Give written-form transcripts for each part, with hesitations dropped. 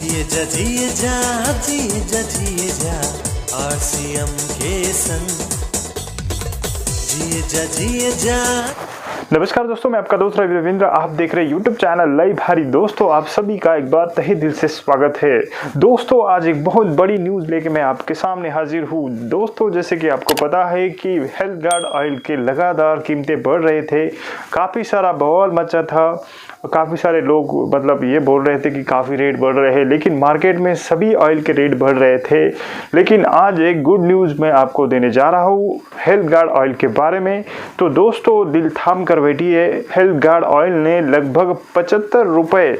जिए जा RCM के संग जिए जा। नमस्कार दोस्तों, मैं आपका दोस्त रविंद्र। आप देख रहे हैं यूट्यूब चैनल लाई भारी। दोस्तों, आप सभी का एक बार तहे दिल से स्वागत है। दोस्तों, आज एक बहुत बड़ी न्यूज़ लेके मैं आपके सामने हाजिर हूँ। दोस्तों, जैसे कि आपको पता है कि हेल्थ गार्ड ऑयल के लगातार कीमतें बढ़ रहे थे, काफ़ी सारा बवाल मचा था। काफ़ी सारे लोग मतलब ये बोल रहे थे कि काफ़ी रेट बढ़ रहे हैं, लेकिन मार्केट में सभी ऑयल के रेट बढ़ रहे थे। लेकिन आज एक गुड न्यूज़ मैं आपको देने जा रहा हूँ हेल्थ गार्ड ऑयल के बारे में। तो दोस्तों, दिल थाम कर बैठिए। हेल्थ गार्ड ऑयल ने लगभग 75 रुपये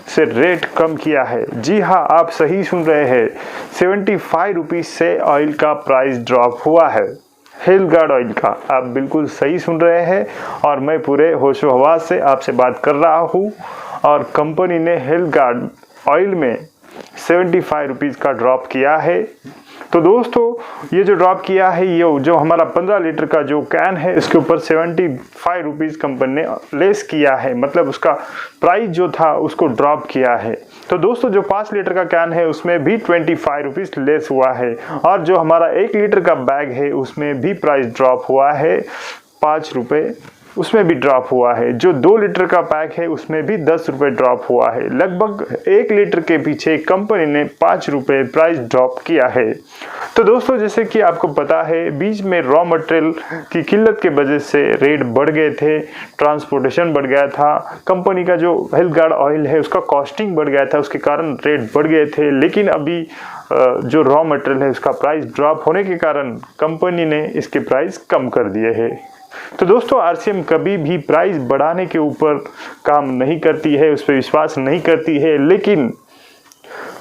से रेट कम किया है। जी हाँ, आप सही सुन रहे हैं, 75 रुपीज़ से ऑयल का प्राइस ड्रॉप हुआ है। हेल्थ गार्ड ऑयल का आप बिल्कुल सही सुन रहे हैं और मैं पूरे होशो हवास से आपसे बात कर रहा हूँ। और कंपनी ने हेल्थ गार्ड ऑयल में 75 रुपीज़ का ड्रॉप किया है। तो दोस्तों, ये जो ड्रॉप किया है, ये जो हमारा 15 लीटर का जो कैन है, इसके ऊपर 75 रुपीज़ कंपनी ने लेस किया है। मतलब उसका प्राइस जो था उसको ड्रॉप किया है। तो दोस्तों, जो 5 लीटर का कैन है उसमें भी 25 रुपीज़ लेस हुआ है। और जो हमारा 1 लीटर का बैग है उसमें भी प्राइस ड्रॉप हुआ है, 5 रुपये उसमें भी ड्रॉप हुआ है। जो 2 लीटर का पैक है उसमें भी 10 रुपये ड्रॉप हुआ है। लगभग 1 लीटर के पीछे कंपनी ने 5 रुपये प्राइस ड्रॉप किया है। तो दोस्तों, जैसे कि आपको पता है, बीच में रॉ मटेरियल की किल्लत के वजह से रेट बढ़ गए थे, ट्रांसपोर्टेशन बढ़ गया था। कंपनी का जो हेल्थ गार्ड ऑयल है उसका कॉस्टिंग बढ़ गया था, उसके कारण रेट बढ़ गए थे। लेकिन अभी जो रॉ मटेरियल है उसका प्राइस ड्रॉप होने के कारण कंपनी ने इसके प्राइस कम कर दिए हैं। तो दोस्तों, RCM कभी भी प्राइस बढ़ाने के ऊपर काम नहीं करती है, उस पर विश्वास नहीं करती है। लेकिन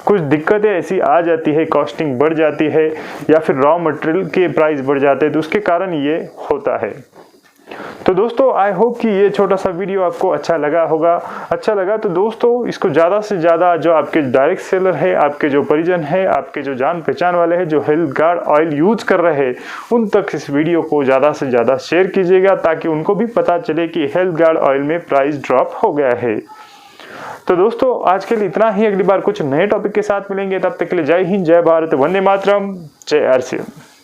कुछ दिक्कतें ऐसी आ जाती है, कॉस्टिंग बढ़ जाती है या फिर रॉ मटेरियल के प्राइस बढ़ जाते हैं, तो उसके कारण ये होता है। तो दोस्तों, आई होप कि ये छोटा सा वीडियो आपको अच्छा लगा होगा। अच्छा लगा तो दोस्तों, इसको ज़्यादा से ज़्यादा जो आपके डायरेक्ट सेलर है, आपके जो परिजन है, आपके जो जान पहचान वाले हैं जो हेल्थ गार्ड ऑयल यूज कर रहे हैं, उन तक इस वीडियो को ज़्यादा से ज़्यादा शेयर कीजिएगा, ताकि उनको भी पता चले कि हेल्थ गार्ड ऑयल में प्राइस ड्रॉप हो गया है। तो दोस्तों, आज के लिए इतना ही। अगली बार कुछ नए टॉपिक के साथ मिलेंगे, तब तक के लिए जय हिंद, जय भारत, वंदे मातरम, जय RCM।